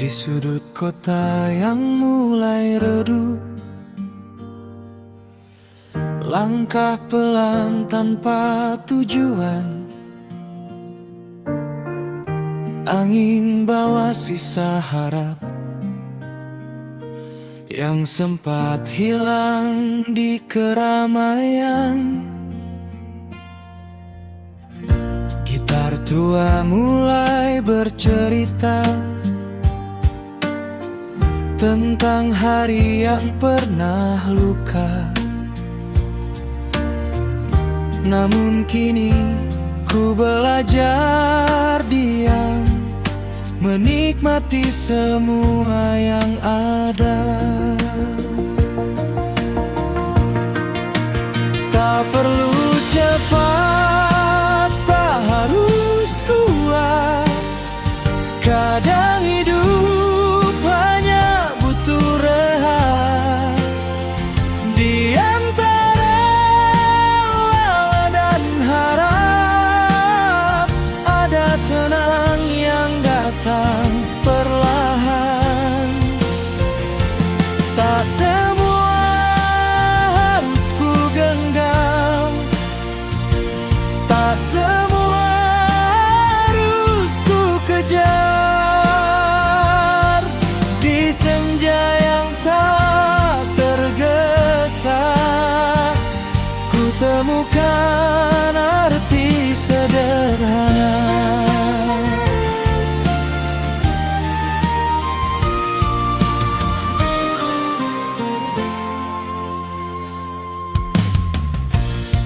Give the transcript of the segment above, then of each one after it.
Di sudut kota yang mulai redup, langkah pelan tanpa tujuan, angin bawa sisa harap yang sempat hilang di keramaian. Gitar tua mulai bercerita tentang hari yang pernah luka. Namun kini ku belajar diam, menikmati semua yang ada. Tak perlu cepat, tak harus kuat. Kadang hidup hanya butuh rehat. Di antara lelah dan harap, ada tenang yang datang perlahan. Tak semua harus ku genggam, tak semua harus ku kejar. Di senja yang tak tergesa, ku temukan arti sederhana.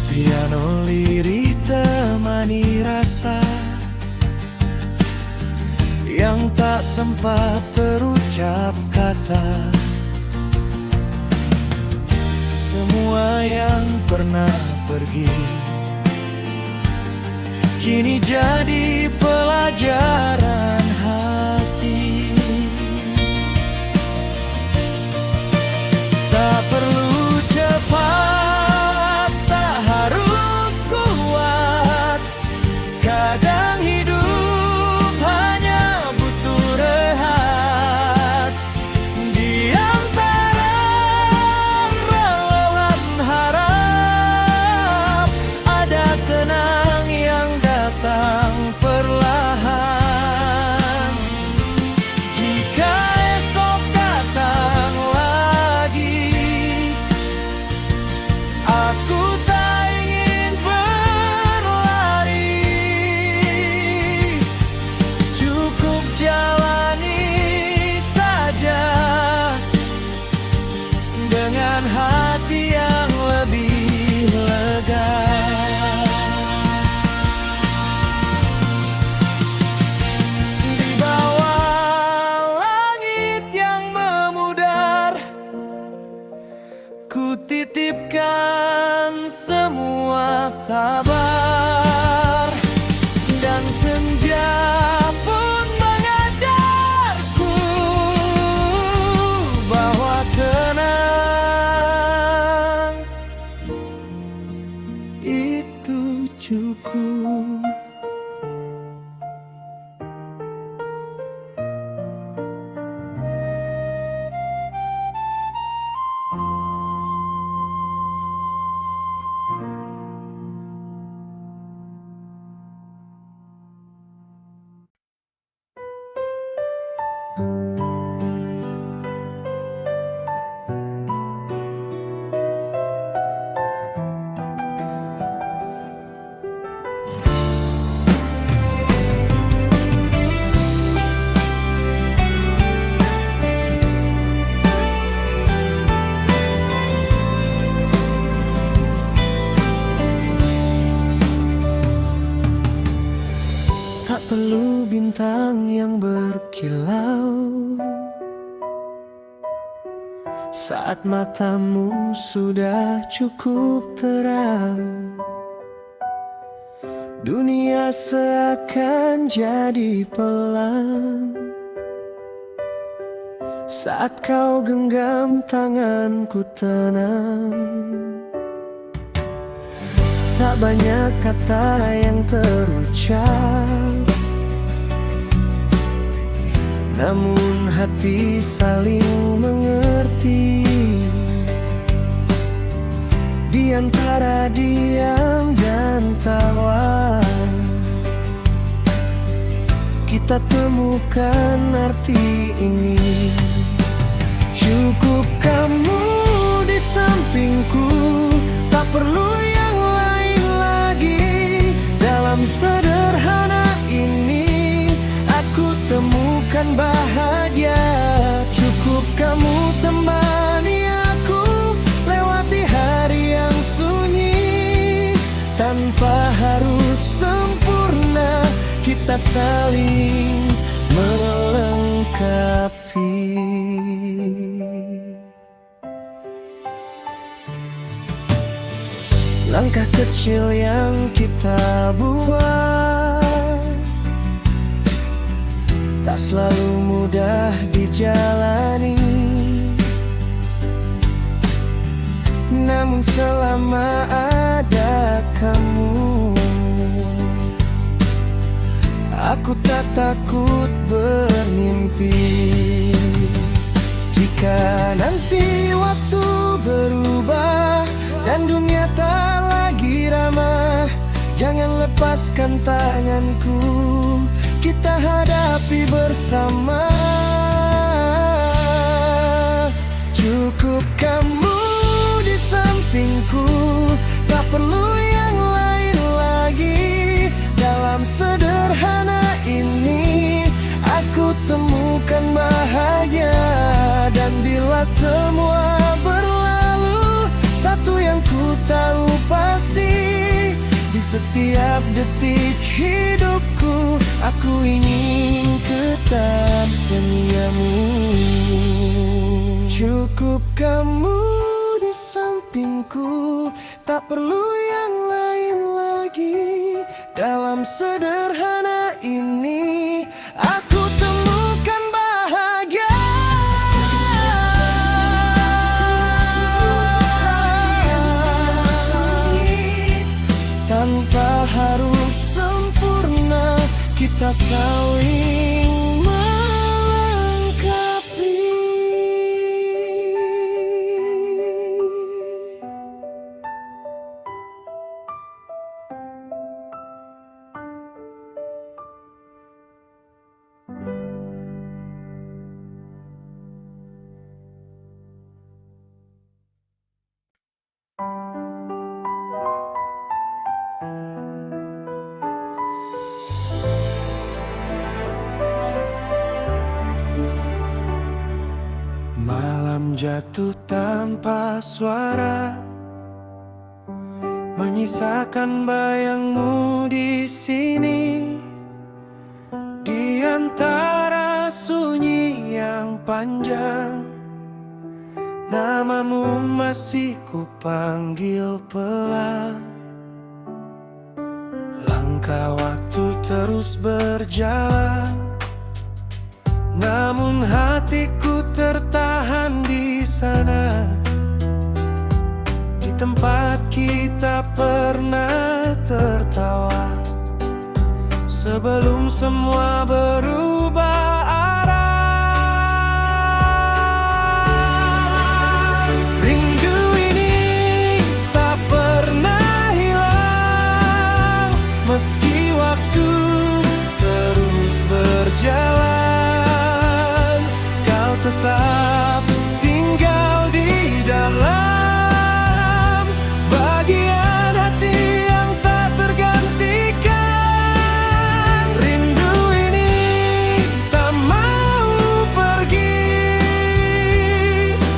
Piano lirih temani rasa yang tak sempat terucap kata. Semua yang pernah pergi kini jadi pelajaran hati. Tak perlu cepat, tak harus kuat. Kadang hidup hanya butuh rehat. Di antara relauan harap, ada tenang yang datang perlahan. Jika esok datang lagi, aku tak ingin berlari. Cukup jalani saja dengan hati yang lebih lega. Di bawah langit yang memudar, ku titipkan semua sabar. Dan senja pun mengajarku bahwa tenang itu cukup. Tak perlu bintang yang berkilau saat matamu sudah cukup terang. Dunia seakan jadi pelan saat kau genggam tanganku tenang. Tak banyak kata yang terucap, namun hati saling mengerti. Di antara diam dan tawa, kita temukan arti ini. Cukup kamu di sampingku, tak perlu yang lain lagi. Dalam sederhana ini aku temukan bahagia. Cukup kamu temani aku lewati hari yang sunyi. Tanpa harus sempurna, kita saling melengkapi. Langkah kecil yang kita buat tak selalu mudah dijalani, namun selama ada kamu, aku tak takut bermimpi. Jika nanti waktu berubah dan dunia tak lagi ramah, jangan lepaskan tanganku, kita hadapi bersama. Cukup kamu di sampingku, tak perlu yang lain lagi. Dalam sederhana ini aku temukan bahagia. Dan bila semua berlalu, satu yang ku tahu pasti, di setiap detik hidupku aku ingin tetap denganmu. Cukup kamu di sampingku, tak perlu yang lain lagi. Dalam sederhana ini aku temukan bahagia. Tanpa harus sempurna, kita saling melengkapi. Malam jatuh tanpa suara, menyisakan bayangmu di sini. Di antara sunyi yang panjang, namamu masih kupanggil pelan. Langkah waktu terus berjalan, namun hatiku tertahan di sana, di tempat kita pernah tertawa. Sebelum semua berubah arah, rindu ini tak pernah hilang. Meski waktu terus berjalan, kau tetap tinggal di dalam bagian hati yang tak tergantikan. Rindu ini tak mau pergi,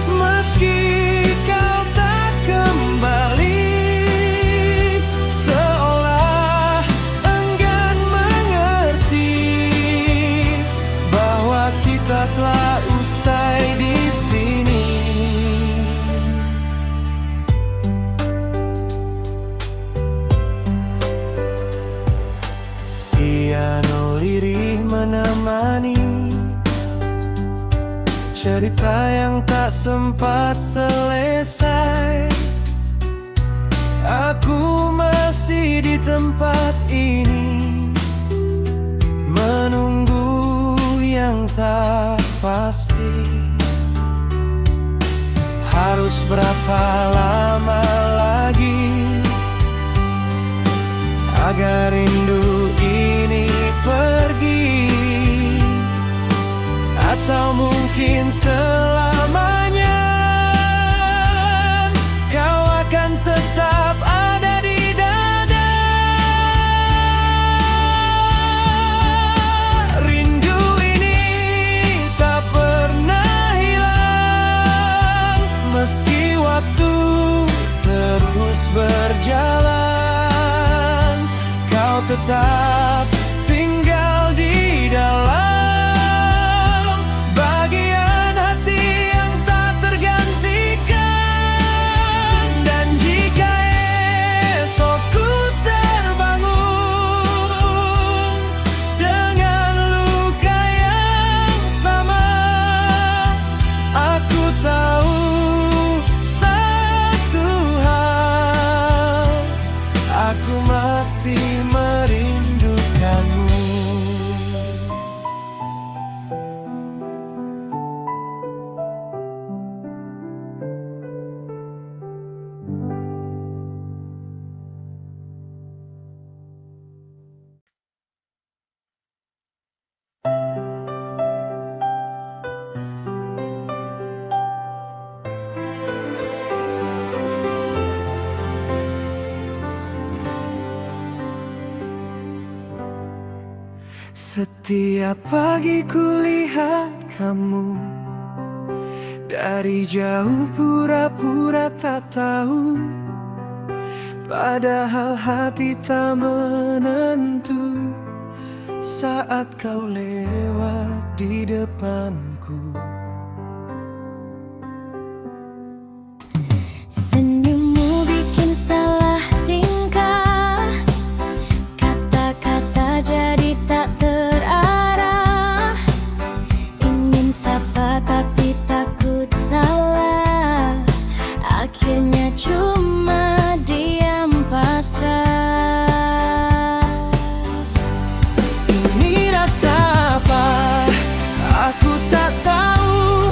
meski kau tak kembali. Seolah enggan mengerti bahwa kita telah usai di sini. Piano lirih menemani cerita yang tak sempat selesai. Aku masih di tempat ini, menunggu yang tak pasti. Harus berapa lama lagi agar rindu ini pergi? Atau mungkin selamanya kau akan tetap ada di dada. Rindu ini tak pernah hilang, meski waktu terus berjalan. Kau tetap tinggal di dalam merindukanmu. Setiap pagi kulihat kamu dari jauh, pura-pura tak tahu, padahal hati tak menentu saat kau lewat di depanku. Senyummu bikin salah tingkah, kata-kata jadi tak terarah. Ingin sapa tapi takut salah, akhirnya cuma diam pasrah. Ini rasa apa? Aku tak tahu.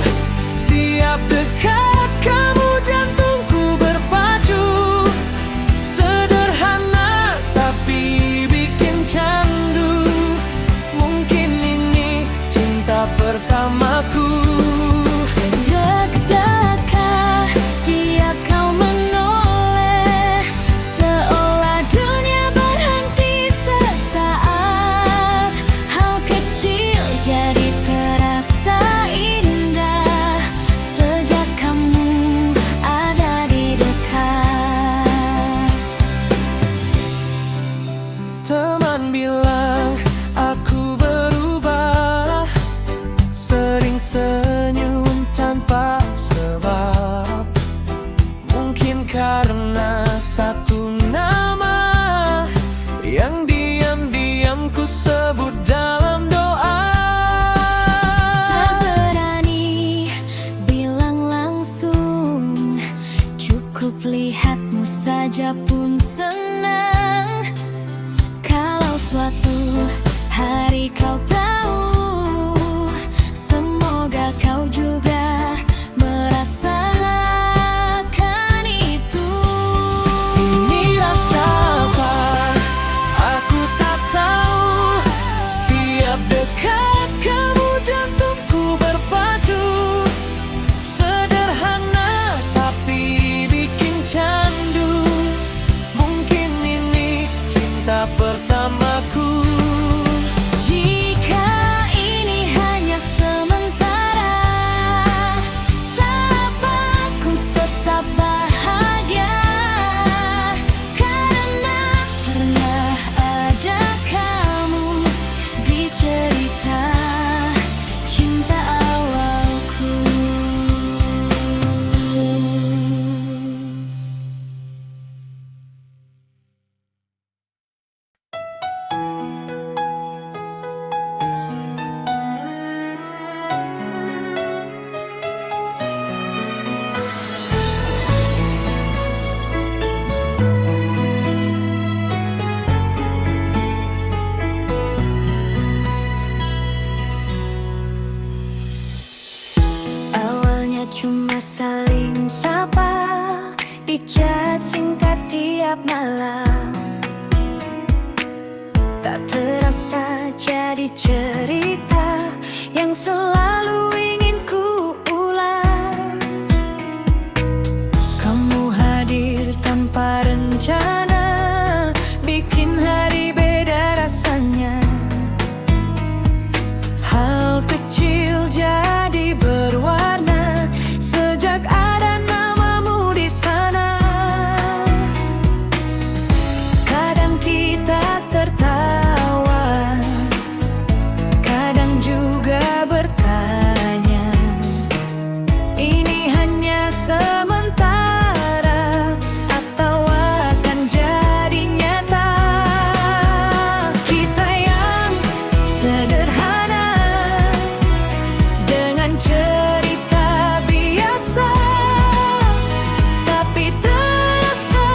Tiap dekat kamu jantungku berpacu. Sederhana tapi bikin candu. Mungkin ini cinta pertamaku. cuma saling sapa di chat singkat tiap malam. Tak terasa jadi cerita yang selalu ingin ku ulang. Kamu hadir tanpa rencana, bikin hari beda rasanya. Hal kecil jadi berwarna sejak ada namamu di sana. Kadang kita tertawa, kadang juga bertanya, ini hanya sementara atau akan jadi nyata? Kita yang sederhana dengan cerita biasa, tapi terasa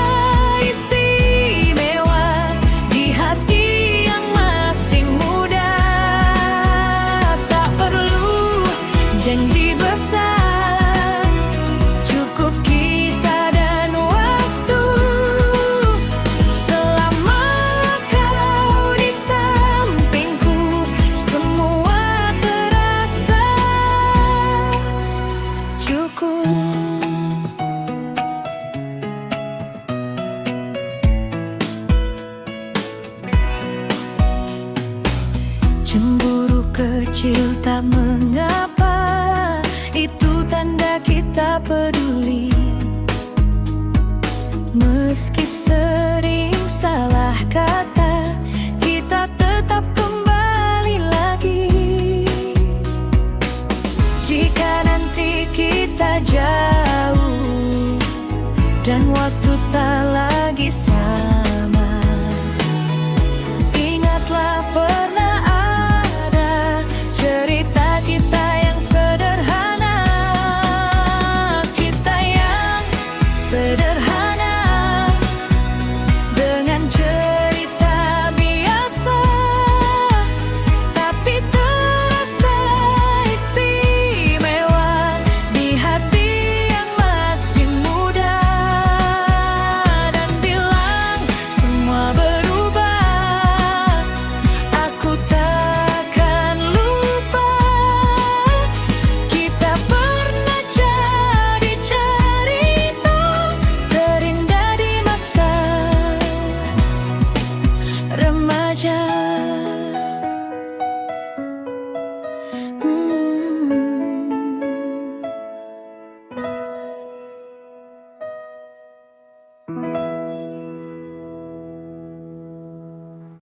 istimewa di hati yang masih muda. Tak perlu janji besar, cukup kita dan waktu. Selama kau di sampingku, semua terasa cukup. Cemburu kecil tak mengapa, itu tanda kita peduli. Meski sering salah kata,